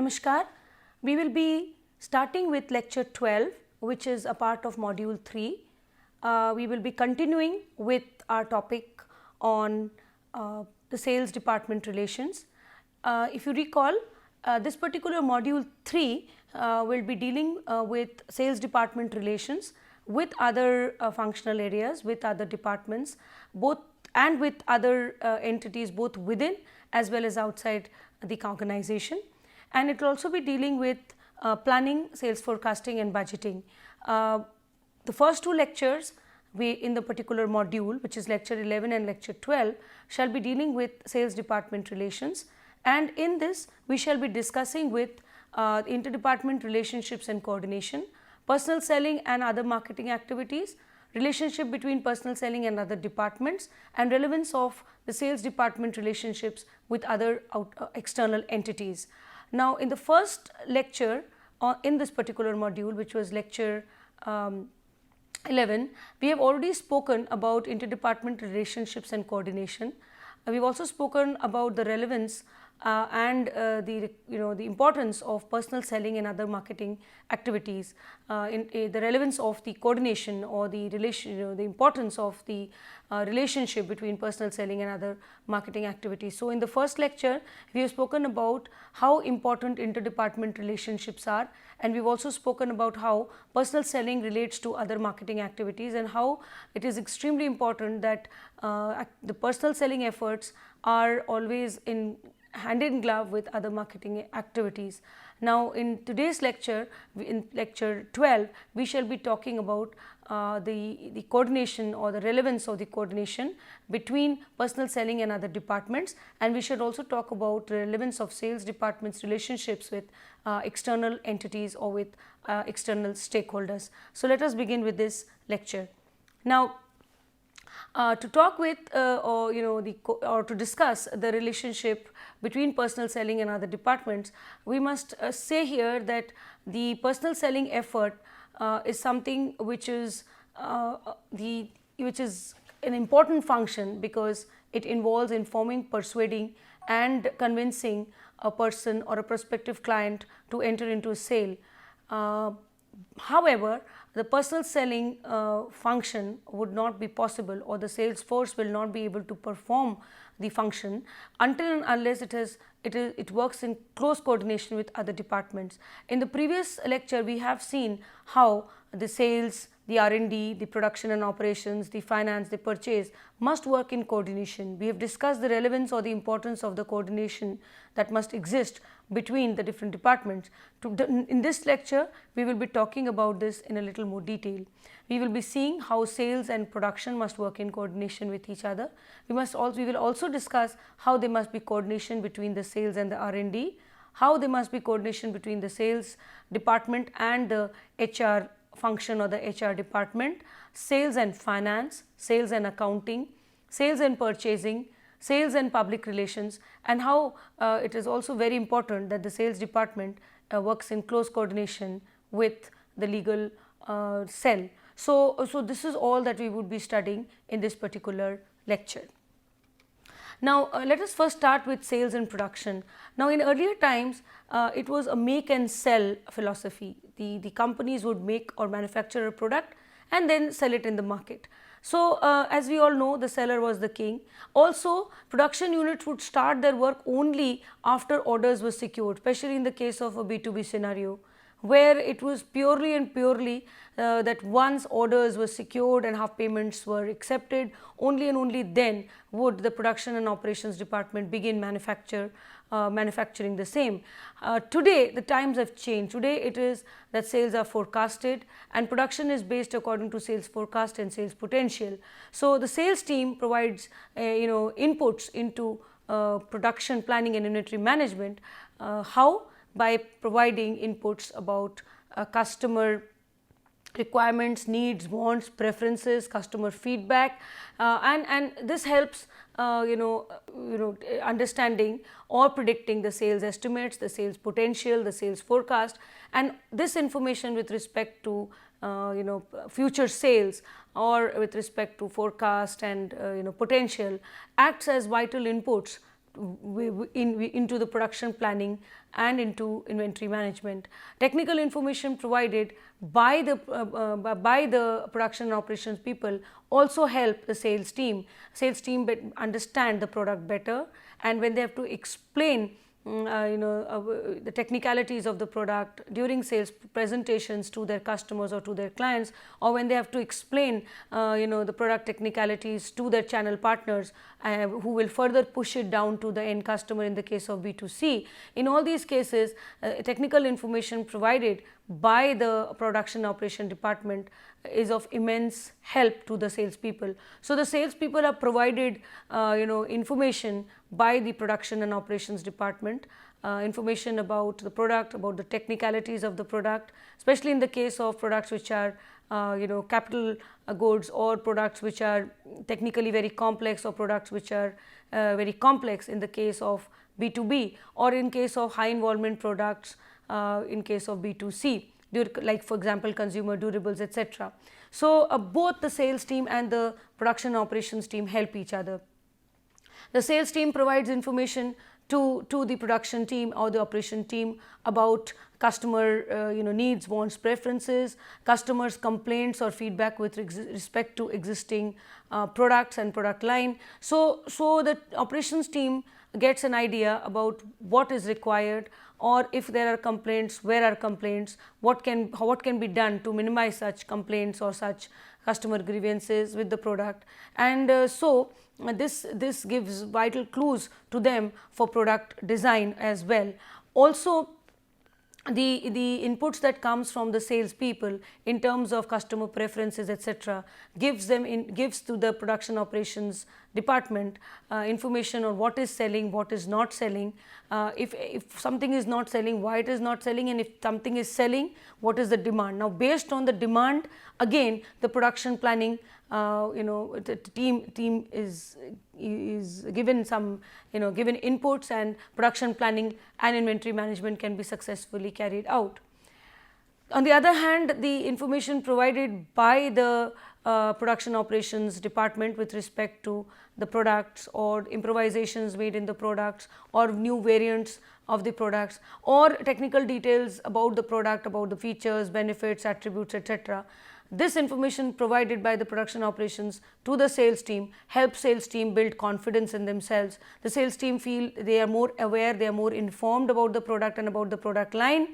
Namaskar. We will be starting with lecture 12, which is a part of module 3. We will be continuing with our topic on the sales department relations. If you recall, this particular module 3 will be dealing with sales department relations with other functional areas, with other departments, both and with other entities both within as well as outside the organization, and it will also be dealing with planning, sales forecasting and budgeting. The first two lectures in the particular module, which is lecture 11 and lecture 12, shall be dealing with sales department relations, and in this we shall be discussing with interdepartment relationships and coordination, personal selling and other marketing activities, relationship between personal selling and other departments, and relevance of the sales department relationships with other external entities. Now, in the first lecture in this particular module, which was lecture 11, we have already spoken about interdepartment relationships and coordination. We have also spoken about the relevance and the importance of personal selling and other marketing activities, the relevance of the coordination or the relation, the importance of the relationship between personal selling and other marketing activities. So, in the first lecture we have spoken about how important interdepartment relationships are, and we have also spoken about how personal selling relates to other marketing activities and how it is extremely important that the personal selling efforts are always hand in glove with other marketing activities. Now, in today's lecture, in lecture 12, we shall be talking about the coordination or the relevance of the coordination between personal selling and other departments, and we should also talk about the relevance of sales departments relationships with external entities or with external stakeholders. So, let us begin with this lecture. Now, to talk with or to discuss the relationship between personal selling and other departments, we must say here that the personal selling effort is something which is an important function, because it involves informing, persuading and convincing a person or a prospective client to enter into a sale. However, the personal selling function would not be possible, or the sales force will not be able to perform the function until and unless it works in close coordination with other departments. In the previous lecture, we have seen how the sales, the R&D, the production and operations, the finance, the purchase must work in coordination. We have discussed the relevance or the importance of the coordination that must exist between the different departments. In this lecture, we will be talking about this in a little more detail. We will be seeing how sales and production must work in coordination with each other. We will also discuss how there must be coordination between the sales and the R&D, how there must be coordination between the sales department and the HR function or the HR department, sales and finance, sales and accounting, sales and purchasing, sales and public relations, and how it is also very important that the sales department works in close coordination with the legal cell. So this is all that we would be studying in this particular lecture. Now, let us first start with sales and production. Now, in earlier times, it was a make and sell philosophy. The companies would make or manufacture a product and then sell it in the market. So, as we all know, the seller was the king. Also, production units would start their work only after orders were secured, especially in the case of a B2B scenario, where it was purely that once orders were secured and half payments were accepted, only and only then would the production and operations department begin manufacturing the same. Today the times have changed. Today it is that sales are forecasted and production is based according to sales forecast and sales potential. So, the sales team provides inputs into production planning and inventory management. How? By providing inputs about customer requirements, needs, wants, preferences, customer feedback, and this helps understanding or predicting the sales estimates, the sales potential, the sales forecast, and this information with respect to future sales or with respect to forecast and potential acts as vital inputs into the production planning and into inventory management. Technical information provided by the production and operations people also help the sales team understand the product better, and when they have to explain the technicalities of the product during sales presentations to their customers or to their clients, or when they have to explain the product technicalities to their channel partners who will further push it down to the end customer in the case of B2C. In all these cases, technical information provided by the production operation department is of immense help to the salespeople. So the salespeople are provided information by the production and operations department, information about the product, about the technicalities of the product, especially in the case of products which are capital goods, or products which are technically very complex, or products which are very complex in the case of B2B, or in case of high involvement products in case of B2C, like for example consumer durables, etc. So both the sales team and the production operations team help each other. The sales team provides information to the production team or the operation team about customer needs, wants, preferences, customers' complaints or feedback with respect to existing products and product line. So the operations team gets an idea about what is required, or if there are complaints, where are complaints, what can be done to minimize such complaints or such customer grievances with the product, and this gives vital clues to them for product design as well. Also, the inputs that comes from the sales people in terms of customer preferences, etc., gives to the production operations department information on what is selling, what is not selling, if something is not selling, why it is not selling, and if something is selling, what is the demand. Now based on the demand, again the production planning the team is given some given inputs, and production planning and inventory management can be successfully carried out. On the other hand, the information provided by the production operations department with respect to the products, or improvisations made in the products, or new variants of the products, or technical details about the product, about the features, benefits, attributes, etc. This information provided by the production operations to the sales team helps sales team build confidence in themselves. The sales team feel they are more aware, they are more informed about the product and about the product line.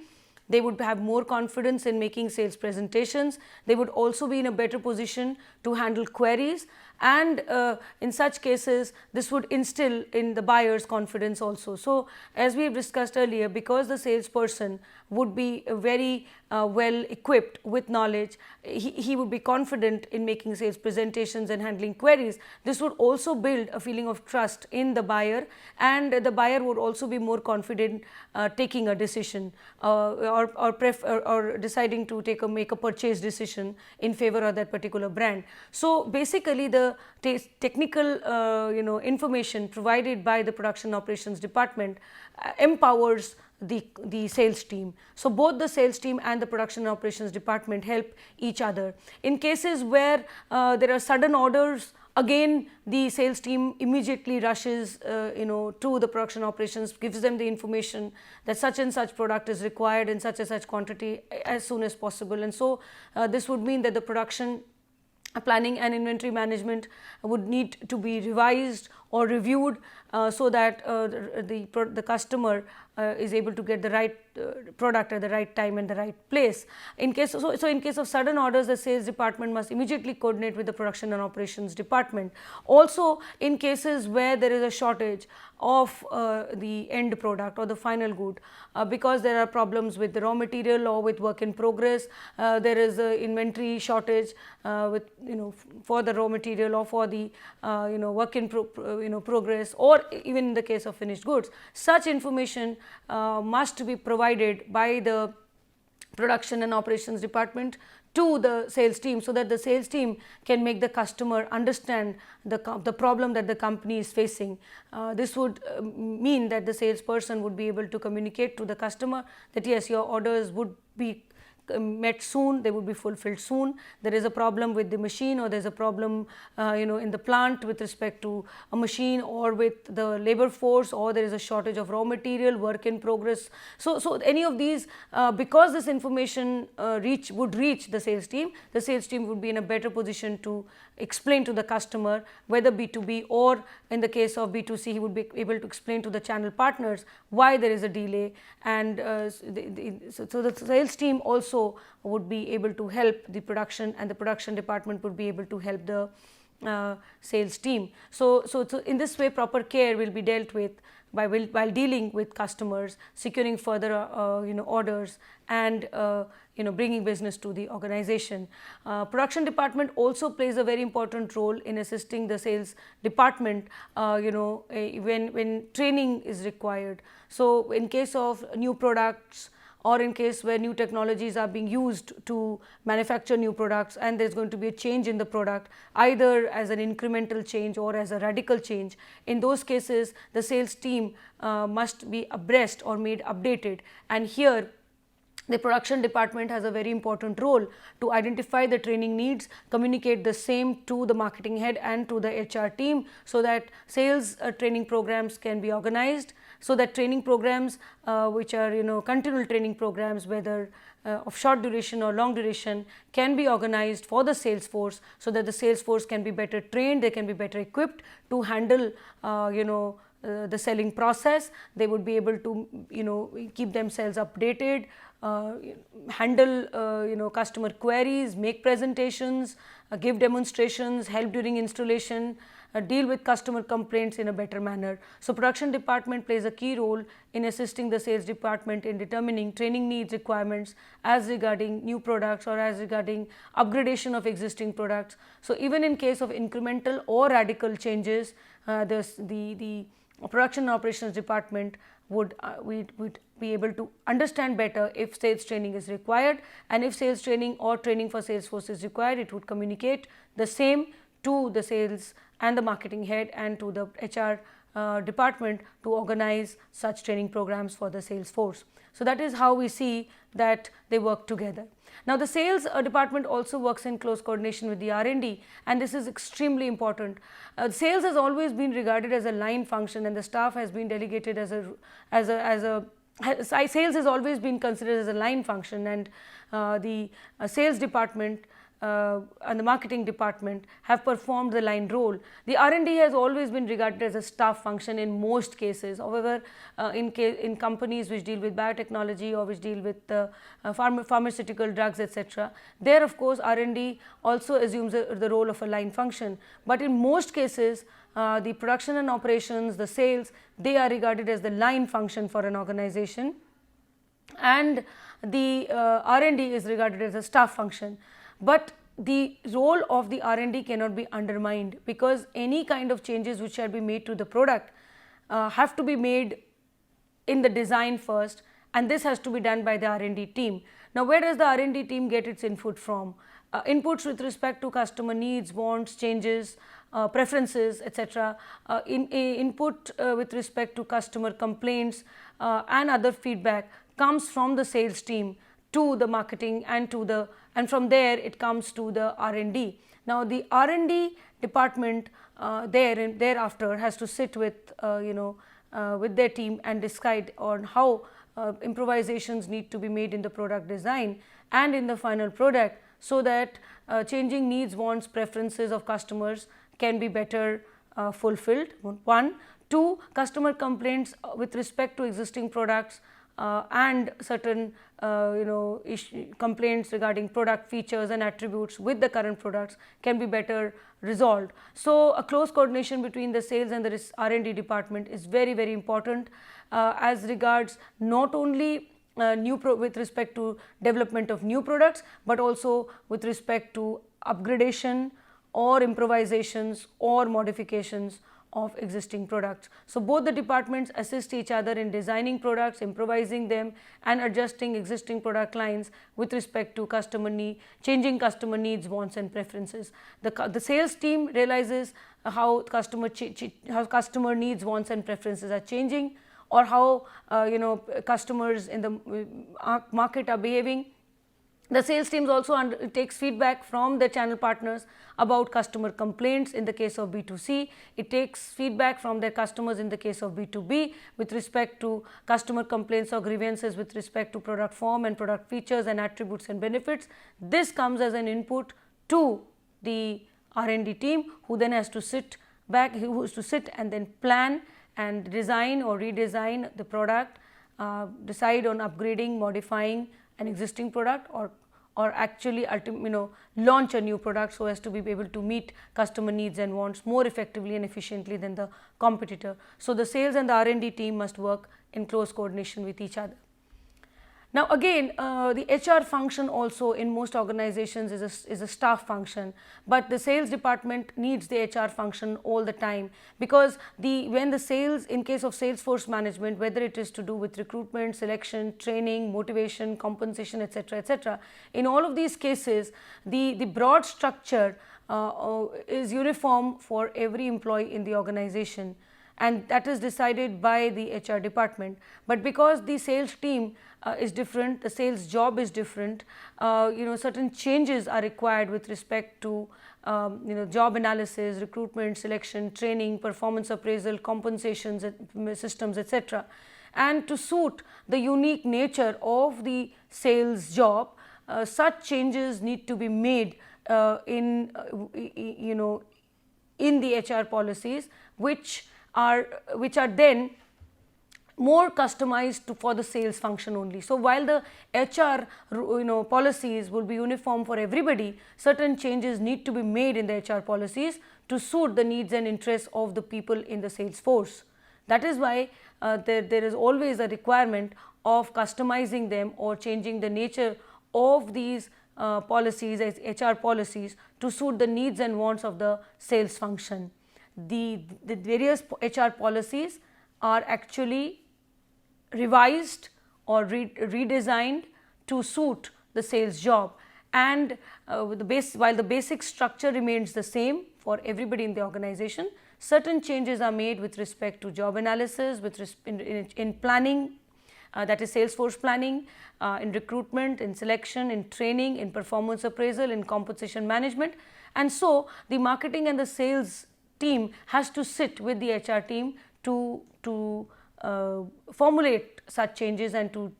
They would have more confidence in making sales presentations. They would also be in a better position to handle queries, and in such cases this would instill in the buyer's confidence also. So as we have discussed earlier, because the salesperson would be very well equipped with knowledge, he would be confident in making sales presentations and handling queries. This would also build a feeling of trust in the buyer, and the buyer would also be more confident taking a decision or deciding to make a purchase decision in favor of that particular brand. So basically the technical information provided by the production operations department empowers the sales team. So both the sales team and the production operations department help each other. In cases where there are sudden orders, again the sales team immediately rushes to the production operations, gives them the information that such and such product is required in such and such quantity as soon as possible. And so this would mean that the production planning and inventory management would need to be revised or reviewed so that the customer is able to get the right product at the right time and the right place. In case of sudden orders, the sales department must immediately coordinate with the production and operations department. Also, in cases where there is a shortage of the end product or the final good, because there are problems with the raw material or with work in progress, there is a inventory shortage with for the raw material or for the work in progress, or even in the case of finished goods. Such information must be provided by the production and operations department to the sales team, so that the sales team can make the customer understand the problem that the company is facing. This would mean that the salesperson would be able to communicate to the customer that yes, your orders would be met soon, they would be fulfilled soon. There is a problem with the machine, or there is a problem in the plant with respect to a machine or with the labor force, or there is a shortage of raw material, work in progress. So any of these, because this information would reach the sales team would be in a better position to explain to the customer, whether B2B or in the case of B2C, he would be able to explain to the channel partners why there is a delay. And so the sales team also would be able to help the production, and the production department would be able to help the sales team. So in this way, proper care will be dealt with while dealing with customers, securing further orders, and bringing business to the organization. Production department also plays a very important role in assisting the sales department when training is required. So in case of new products, or in case where new technologies are being used to manufacture new products, and there is going to be a change in the product, either as an incremental change or as a radical change, in those cases the sales team must be abreast or made updated. And here the production department has a very important role to identify the training needs, communicate the same to the marketing head and to the HR team, so that sales training programs can be organized, so that training programs which are continual training programs, whether of short duration or long duration, can be organized for the sales force, so that the sales force can be better trained, they can be better equipped to handle the selling process. They would be able to keep themselves updated, handle customer queries, make presentations, give demonstrations, help during installation, deal with customer complaints in a better manner. So production department plays a key role in assisting the sales department in determining training needs, requirements as regarding new products or as regarding upgradation of existing products. So even in case of incremental or radical changes, the production and operations department would be able to understand better if sales training is required, and if sales training or training for sales force is required, it would communicate the same to the sales and the marketing head and to the HR department to organize such training programs for the sales force. So that is how we see that they work together. Now the sales department also works in close coordination with the R&D, and this is extremely important. Sales has always been regarded as a line function, and the staff has been delegated sales has always been considered as a line function, and the sales department and the marketing department have performed the line role. The R&D has always been regarded as a staff function in most cases. However, in companies which deal with biotechnology or which deal with pharmaceutical drugs, etc., there of course R&D also assumes the role of a line function. But in most cases, the production and operations, the sales, they are regarded as the line function for an organization, and the R&D is regarded as a staff function. But the role of the R&D cannot be undermined, because any kind of changes which shall be made to the product have to be made in the design first, and this has to be done by the R&D team. Now where does the R&D team get its input from? Inputs with respect to customer needs, wants, changes, preferences, etc. Input with respect to customer complaints and other feedback comes from the sales team to the marketing and from there it comes to the R&D. Now the R&D department thereafter has to sit with with their team and decide on how improvisations need to be made in the product design and in the final product, so that changing needs, wants, preferences of customers can be better fulfilled. 1. 2. Customer complaints with respect to existing products and certain complaints regarding product features and attributes with the current products can be better resolved. So a close coordination between the sales and the R&D department is very, very important as regards not only with respect to development of new products, but also with respect to upgradation or improvisations or modifications of existing products. So both the departments assist each other in designing products, improvising them, and adjusting existing product lines with respect to changing customer needs, wants, and preferences. The sales team realizes how customer needs, wants, and preferences are changing, or how customers in the market are behaving, The sales teams also takes feedback from their channel partners about customer complaints in the case of B2C. It takes feedback from their customers in the case of B2B with respect to customer complaints or grievances with respect to product form and product features and attributes and benefits. This comes as an input to the R&D team, who then has to sit back, who has to sit and then plan and design or redesign the product, decide on upgrading, modifying an existing product, or actually launch a new product so as to be able to meet customer needs and wants more effectively and efficiently than the competitor. So, the sales and the R&D team must work in close coordination with each other. Now, again, the HR function also in most organizations is a staff function, but the sales department needs the HR function all the time, because when the sales, in case of Salesforce management, whether it is to do with recruitment, selection, training, motivation, compensation, etc., in all of these cases, the broad structure is uniform for every employee in the organization, and that is decided by the HR department. But because the sales team is different, the sales job is different, certain changes are required with respect to job analysis, recruitment, selection, training, performance appraisal, compensations, systems, etc. And to suit the unique nature of the sales job, such changes need to be made in the HR policies, which are then more customized for the sales function only. So, while the HR policies will be uniform for everybody, certain changes need to be made in the HR policies to suit the needs and interests of the people in the sales force. That is why there is always a requirement of customizing them or changing the nature of these policies as HR policies to suit the needs and wants of the sales function. The various HR policies are actually revised or redesigned to suit the sales job, and while the basic structure remains the same for everybody in the organization, certain changes are made with respect to job analysis, in planning, that is Salesforce planning, in recruitment, in selection, in training, in performance appraisal, in compensation management. And so, the marketing and the sales team has to sit with the HR team to formulate such changes and to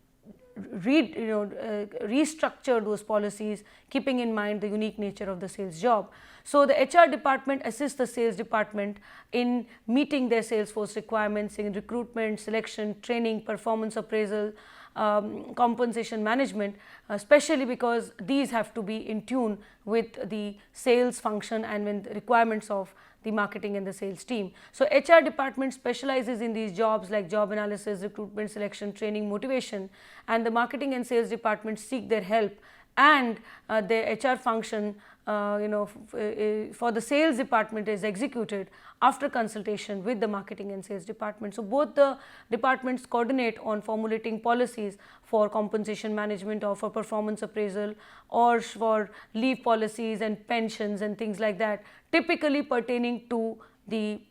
restructure those policies, keeping in mind the unique nature of the sales job. So, the HR department assists the sales department in meeting their Salesforce requirements in recruitment, selection, training, performance appraisal, compensation management, especially because these have to be in tune with the sales function and with the requirements of the marketing and the sales team. So, HR department specializes in these jobs like job analysis, recruitment, selection, training, motivation, and the marketing and sales department seek their help, and the HR function for the sales department is executed after consultation with the marketing and sales department. So, both the departments coordinate on formulating policies for compensation management or for performance appraisal or for leave policies and pensions and things like that, typically pertaining to the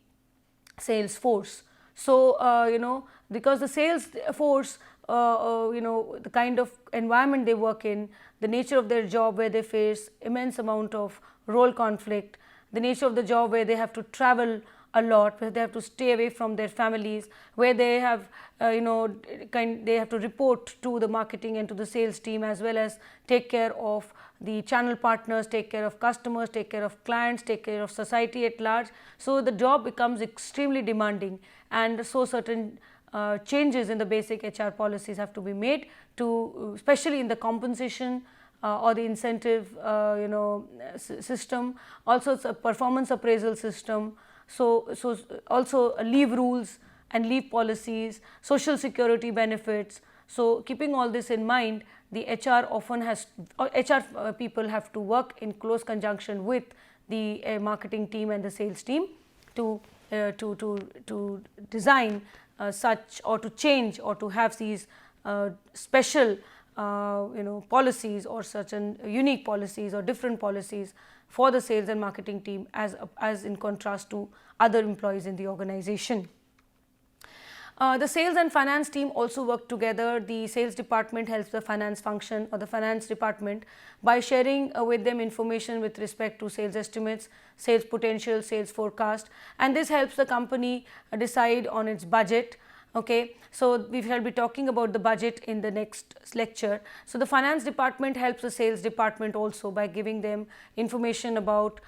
sales force. So, because the sales force, the kind of environment they work in, the nature of their job where they face immense amount of role conflict, the nature of the job where they have to travel a lot, where they have to stay away from their families, where they have they have to report to the marketing and to the sales team, as well as take care of the channel partners, take care of customers, take care of clients, take care of society at large. So, the job becomes extremely demanding, and so certain changes in the basic HR policies have to be made to, especially in the compensation or the incentive system, also it's a performance appraisal system. So also leave rules and leave policies, social security benefits. So, keeping all this in mind, the HR people have to work in close conjunction with the marketing team and the sales team to design such, or to change, or to have these special policies or certain unique policies or different policies for the sales and marketing team as in contrast to other employees in the organization. The sales and finance team also work together. The sales department helps the finance function or the finance department by sharing with them information with respect to sales estimates, sales potential, sales forecast, and this helps the company decide on its budget. Okay, so we shall be talking about the budget in the next lecture. So the finance department helps the sales department also by giving them information about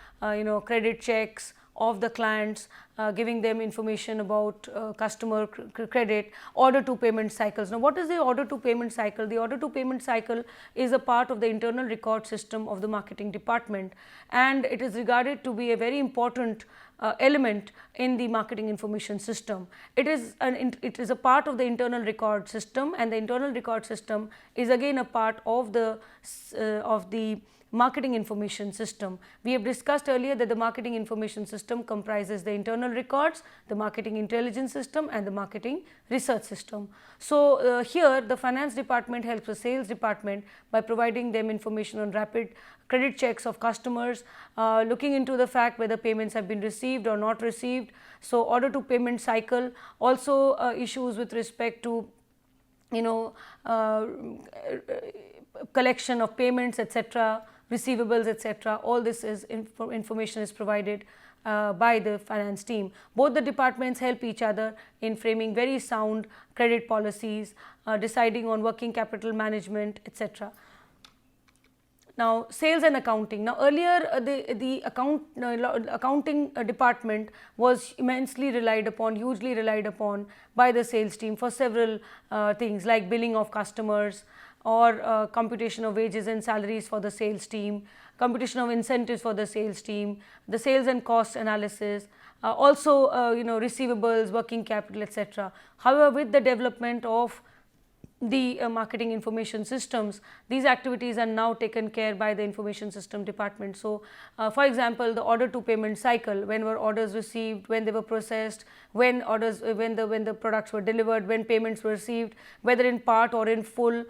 credit checks of the clients, giving them information about customer credit, order to payment cycles. Now, what is the order to payment cycle? The order to payment cycle is a part of the internal record system of the marketing department, and it is regarded to be a very important element in the marketing information system. It is a part of the internal record system, and the internal record system is again a part of the marketing information system. We have discussed earlier that the marketing information system comprises the internal records, the marketing intelligence system, and the marketing research system. So here the finance department helps the sales department by providing them information on rapid credit checks of customers, looking into the fact whether payments have been received or not received. So order to payment cycle, also issues with respect to collection of payments, etc., receivables, etc. All this is information is provided by the finance team. Both the departments help each other in framing very sound credit policies, deciding on working capital management, etc. Now, sales and accounting. Now, earlier the accounting department was immensely relied upon, hugely relied upon by the sales team for several things like billing of customers, or computation of wages and salaries for the sales team, computation of incentives for the sales team, the sales and cost analysis, also receivables, working capital, etc. However, with the development of the marketing information systems, these activities are now taken care by the information system department. So, for example, the order to payment cycle, when were orders received, when they were processed, when the products were delivered, when payments were received, whether in part or in full,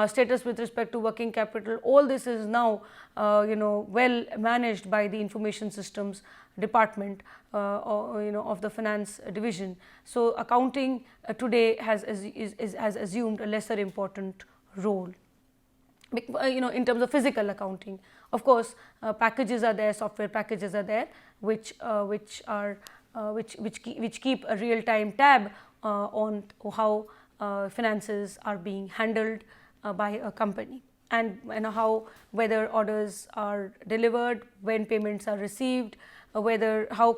status with respect to working capital, all this is now well managed by the information systems department of the finance division. So accounting today has assumed a lesser important role. In terms of physical accounting, of course, packages are there, software packages are there, which keep a real time tab on how finances are being handled by a company, and whether orders are delivered, when payments are received, whether how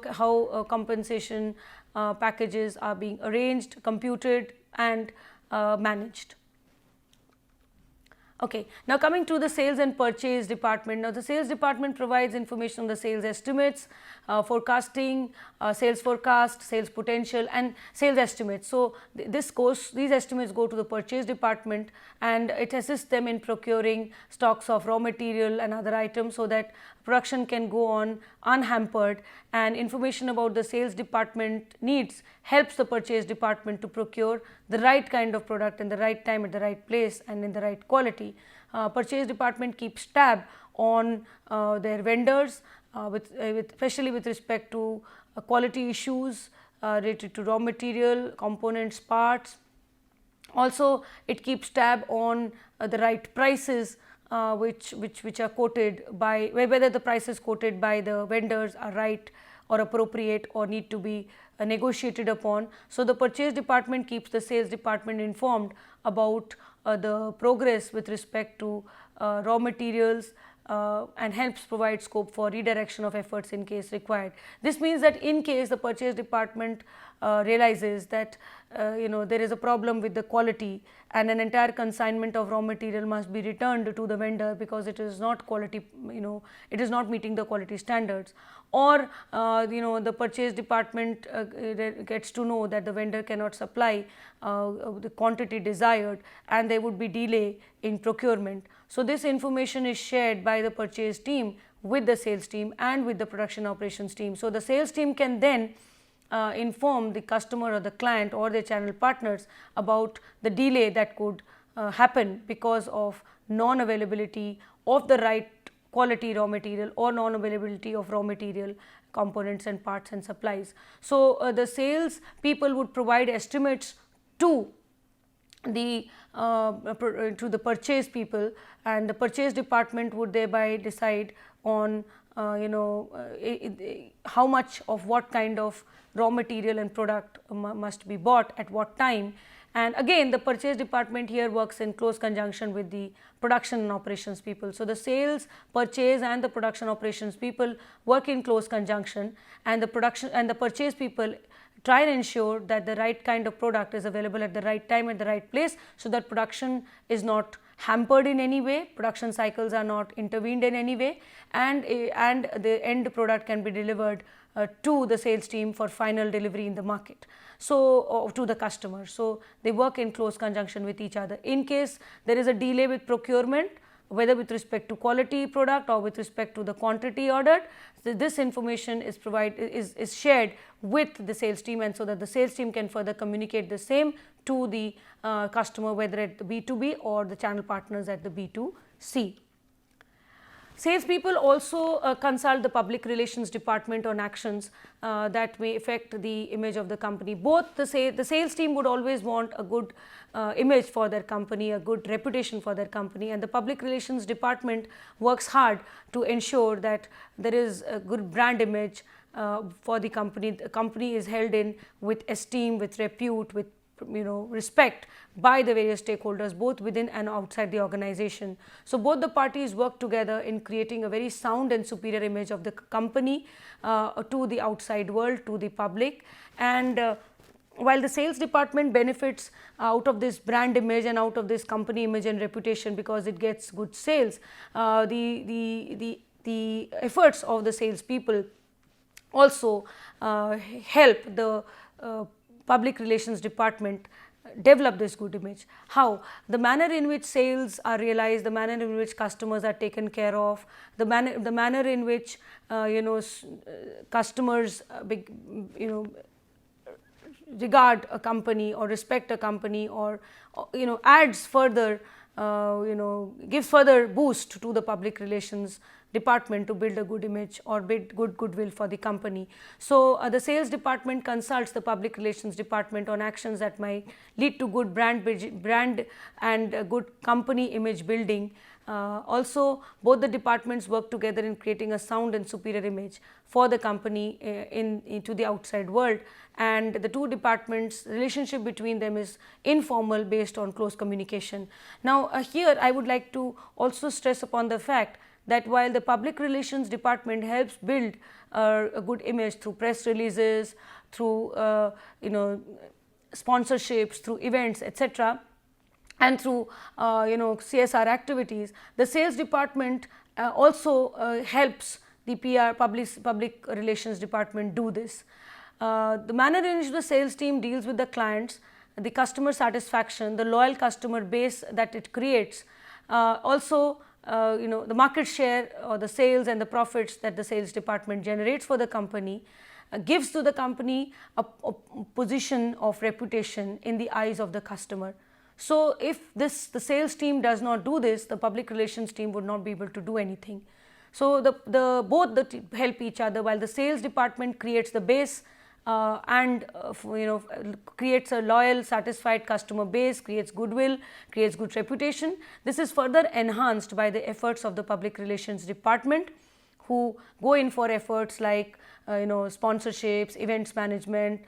compensation packages are being arranged, computed, and managed. Okay. Now, coming to the sales and purchase department. Now, the sales department provides information on the sales estimates, forecasting, sales forecast, sales potential, and sales estimates. So, these estimates go to the purchase department, and it assists them in procuring stocks of raw material and other items, so that production can go on unhampered, and information about the sales department needs helps the purchase department to procure the right kind of product in the right time, at the right place, and in the right quality. Purchase department keeps tab on their vendors, especially with respect to quality issues related to raw material, components, parts. Also, it keeps tab on the right prices which are quoted by, whether the prices quoted by the vendors are right or appropriate or need to be negotiated upon. So, the purchase department keeps the sales department informed about the progress with respect to raw materials, and helps provide scope for redirection of efforts in case required. This means that in case the purchase department realizes that there is a problem with the quality, and an entire consignment of raw material must be returned to the vendor because it is not quality, it is not meeting the quality standards, or the purchase department gets to know that the vendor cannot supply the quantity desired, and there would be delay in procurement. So, this information is shared by the purchase team with the sales team and with the production operations team. So, the sales team can then inform the customer or the client or their channel partners about the delay that could happen because of non-availability of the right quality raw material or non-availability of raw material, components and parts and supplies. So, the sales people would provide estimates to the to the purchase people, and the purchase department would thereby decide on how much of what kind of raw material and product must be bought at what time. And again, the purchase department here works in close conjunction with the production and operations people. So the sales, purchase and the production operations people work in close conjunction, and the production and the purchase people try and ensure that the right kind of product is available at the right time at the right place, so that production is not hampered in any way, production cycles are not intervened in any way, and the end product can be delivered to the sales team for final delivery in the market, so to the customer. So they work in close conjunction with each other. In case there is a delay with procurement, whether with respect to quality product or with respect to the quantity ordered, this information is shared with the sales team, and so that the sales team can further communicate the same to the customer, whether at the B2B or the channel partners at the B2C. Salespeople also consult the public relations department on actions that may affect the image of the company. Both the sales team would always want a good image for their company, a good reputation for their company, and the public relations department works hard to ensure that there is a good brand image for the company. The company is held in with esteem, with repute, with respect by the various stakeholders, both within and outside the organization. So both the parties work together in creating a very sound and superior image of the company to the outside world, to the public. And while the sales department benefits out of this brand image and out of this company image and reputation because it gets good sales, the efforts of the sales people also help the public relations department develop this good image. How? The manner in which sales are realized, the manner in which customers are taken care of, the manner in which customers regard a company or respect a company, or adds further gives further boost to the public relations department to build a good image or build good goodwill for the company. So the sales department consults the public relations department on actions that might lead to good brand and good company image building. Also, both the departments work together in creating a sound and superior image for the company into the outside world, and the two departments relationship between them is informal, based on close communication. Now here I would like to also stress upon the fact that while the public relations department helps build a good image through press releases, through sponsorships, through events, etc., and through CSR activities, the sales department also helps the PR public relations department do this. The manner in which the sales team deals with the clients, the customer satisfaction, the loyal customer base that it creates, also the market share or the sales and the profits that the sales department generates for the company gives to the company a position of reputation in the eyes of the customer. So if the sales team does not do this, the public relations team would not be able to do anything. So both help each other. While the sales department creates the base and creates a loyal, satisfied customer base, creates goodwill, creates good reputation. This is further enhanced by the efforts of the public relations department, who go in for efforts like sponsorships, events management,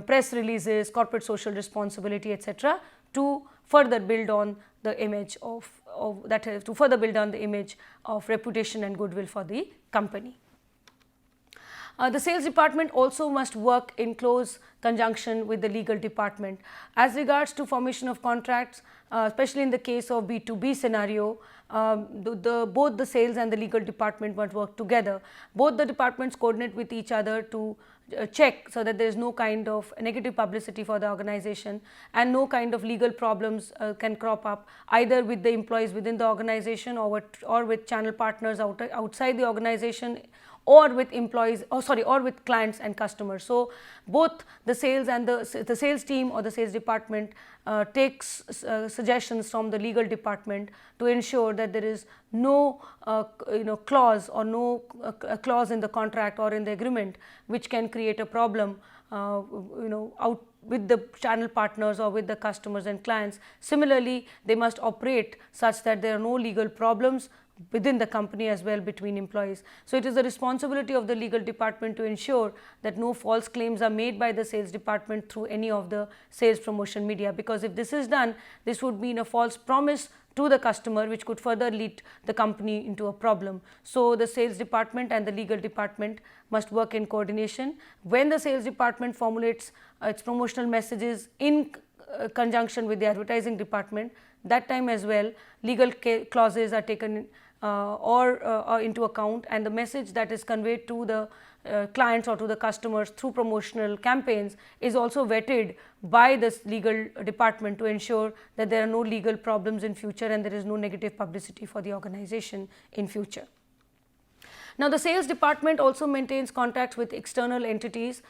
press releases, corporate social responsibility, etc., to further build on the image of reputation and goodwill for the company. The sales department also must work in close conjunction with the legal department. As regards to formation of contracts, especially in the case of B2B scenario, both the sales and the legal department must work together. Both the departments coordinate with each other to check so that there is no kind of negative publicity for the organization, and no kind of legal problems can crop up either with the employees within the organization or with channel partners outside the organization, or with or with clients and customers. So both the sales and the sales team or the sales department takes suggestions from the legal department to ensure that there is no clause or no clause in the contract or in the agreement which can create a problem with the channel partners or with the customers and clients. Similarly, they must operate such that there are no legal problems within the company as well between employees. So it is the responsibility of the legal department to ensure that no false claims are made by the sales department through any of the sales promotion media, because if this is done, this would mean a false promise to the customer, which could further lead the company into a problem. So the sales department and the legal department must work in coordination. When the sales department formulates its promotional messages in conjunction with the advertising department, that time as well legal clauses are taken or into account, and the message that is conveyed to the clients or to the customers through promotional campaigns is also vetted by this legal department to ensure that there are no legal problems in future and there is no negative publicity for the organization in future. Now, the sales department also maintains contacts with external entities.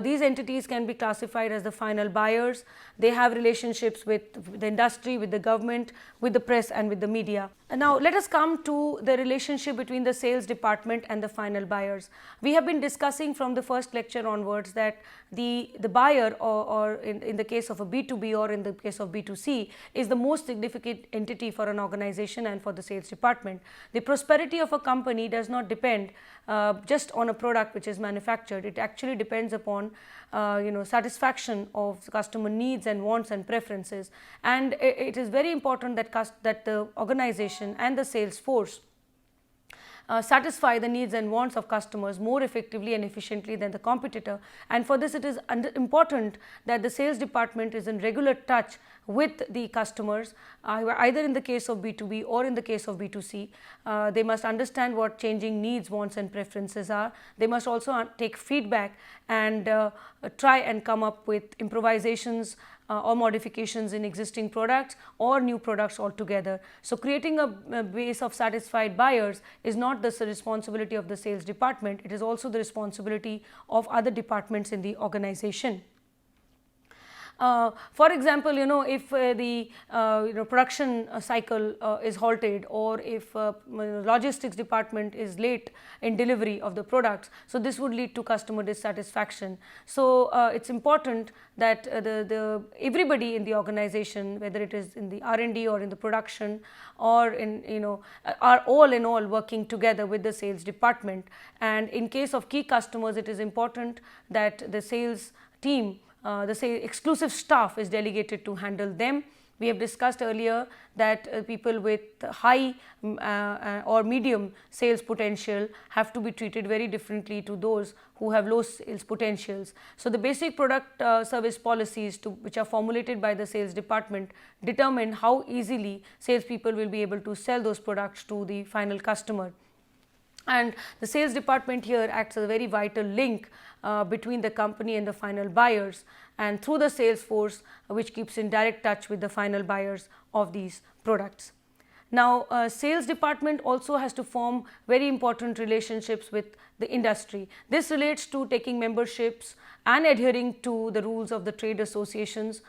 These entities can be classified as the final buyers. They have relationships with the industry, with the government, with the press and with the media. And now, let us come to the relationship between the sales department and the final buyers. We have been discussing from the first lecture onwards that the buyer, or in the case of a B2B or in the case of B2C, is the most significant entity for an organization and for the sales department. The prosperity of a company does not depend just on a product which is manufactured. It actually depends upon satisfaction of customer needs and wants and preferences, and it is very important that the organization and the sales force satisfy the needs and wants of customers more effectively and efficiently than the competitor. And for this, it is important that the sales department is in regular touch with the customers, either in the case of B2B or in the case of B2C. They must understand what changing needs, wants and preferences are. They must also take feedback and try and come up with improvisations or modifications in existing products or new products altogether. So creating a base of satisfied buyers is not the responsibility of the sales department, it is also the responsibility of other departments in the organization. For example, if the production cycle is halted, or if logistics department is late in delivery of the products, so this would lead to customer dissatisfaction. So it's important that everybody in the organization, whether it is in the R&D or in the production or in are all in all working together with the sales department. And in case of key customers, it is important that the sales team, the exclusive staff is delegated to handle them. We have discussed earlier that people with high or medium sales potential have to be treated very differently to those who have low sales potentials. So the basic product service policies which are formulated by the sales department determine how easily salespeople will be able to sell those products to the final customer. And the sales department here acts as a very vital link between the company and the final buyers, and through the sales force which keeps in direct touch with the final buyers of these products. Now, sales department also has to form very important relationships with the industry. This relates to taking memberships and adhering to the rules of the trade associations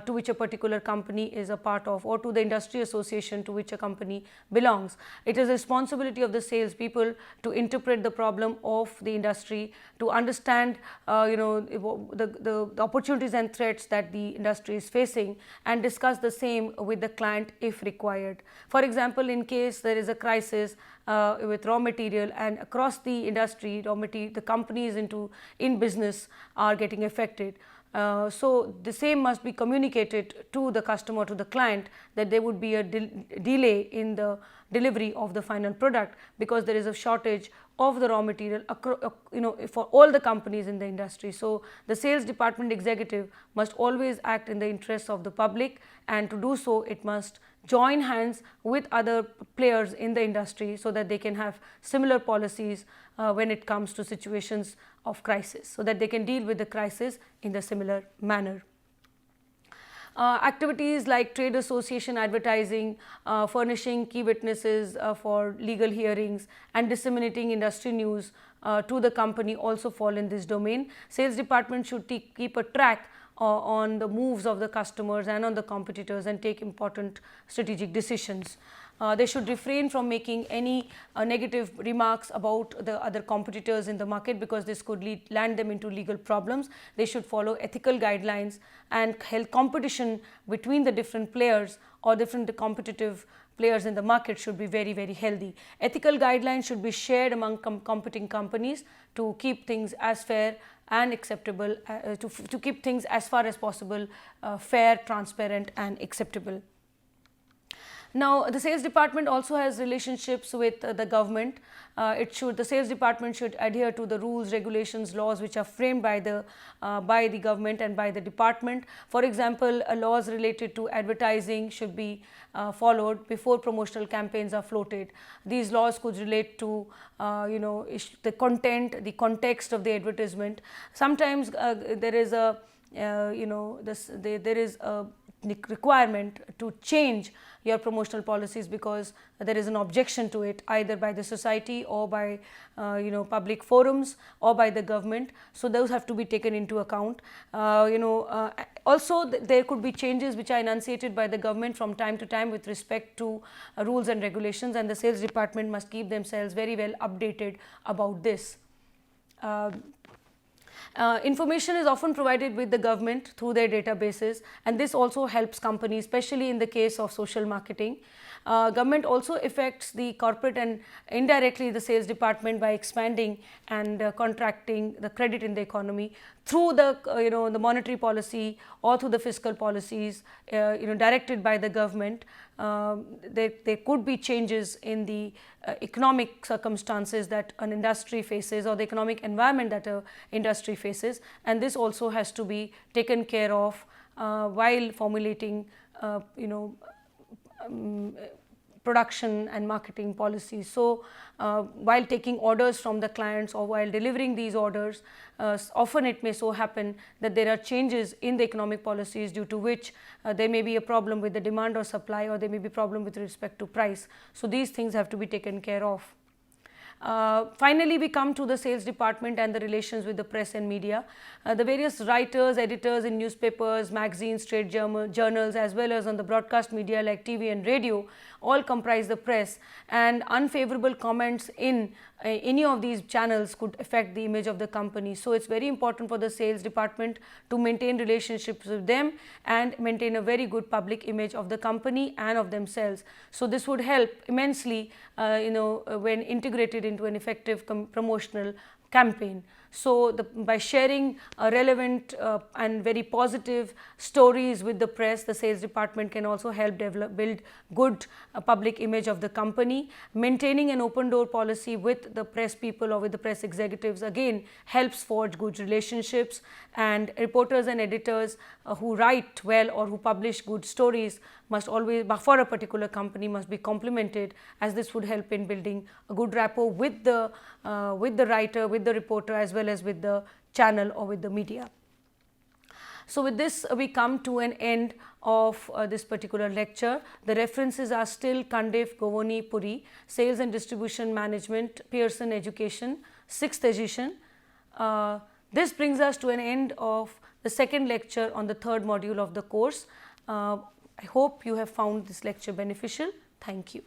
to which a particular company is a part of, or to the industry association to which a company belongs. It is the responsibility of the sales people to interpret the problem of the industry, to understand the opportunities and threats that the industry is facing, and discuss the same with the client if required. For example, in case there is a crisis with raw material, and across the industry the companies in business are getting affected. So the same must be communicated to the customer, to the client, that there would be a delay in the delivery of the final product because there is a shortage of the raw material for all the companies in the industry. So the sales department executive must always act in the interests of the public, and to do so it must join hands with other players in the industry so that they can have similar policies when it comes to situations of crisis, so that they can deal with the crisis in the similar manner. Activities like trade association advertising, furnishing key witnesses for legal hearings, and disseminating industry news to the company also fall in this domain. Sales department should keep a track on the moves of the customers and on the competitors and take important strategic decisions. They should refrain from making any negative remarks about the other competitors in the market, because this could land them into legal problems. They should follow ethical guidelines, and health competition between the different players or different competitive players in the market should be very, very healthy. Ethical guidelines should be shared among competing companies to keep things as fair and acceptable, to keep things as far as possible fair, transparent and acceptable. Now, the sales department also has relationships with the government. The sales department should adhere to the rules, regulations, laws which are framed by the government and by the department. For example, laws related to advertising should be followed before promotional campaigns are floated. These laws could relate to the content, the context of the advertisement. Sometimes there is a there is a requirement to change your promotional policies because there is an objection to it, either by the society or by public forums or by the government. So those have to be taken into account. Also there could be changes which are enunciated by the government from time to time with respect to rules and regulations, and the sales department must keep themselves very well updated about this. Information is often provided with the government through their databases, and this also helps companies, especially in the case of social marketing. Government also affects the corporate and indirectly the sales department by expanding and contracting the credit in the economy through the the monetary policy or through the fiscal policies directed by the government. There could be changes in the economic circumstances that an industry faces or the economic environment that an industry faces, and this also has to be taken care of while formulating production and marketing policies. So, while taking orders from the clients or while delivering these orders, often it may so happen that there are changes in the economic policies due to which there may be a problem with the demand or supply, or there may be a problem with respect to price. So, these things have to be taken care of. Finally, we come to the sales department and the relations with the press and media. The various writers, editors in newspapers, magazines, trade journals, as well as on the broadcast media like TV and radio, all comprise the press, and unfavorable comments in any of these channels could affect the image of the company. So, it is very important for the sales department to maintain relationships with them and maintain a very good public image of the company and of themselves. So, this would help immensely when integrated into an effective promotional campaign. So, by sharing relevant and very positive stories with the press, the sales department can also help build good public image of the company. Maintaining an open door policy with the press people or with the press executives again helps forge good relationships, and reporters and editors who write well or who publish good stories must always, for a particular company, must be complimented, as this would help in building a good rapport with the writer, with the reporter, as well as with the channel or with the media. So, with this we come to an end of this particular lecture. The references are still Kandev, Govoni, Puri, Sales and Distribution Management, Pearson Education, 6th edition. This brings us to an end of the second lecture on the third module of the course. I hope you have found this lecture beneficial. Thank you.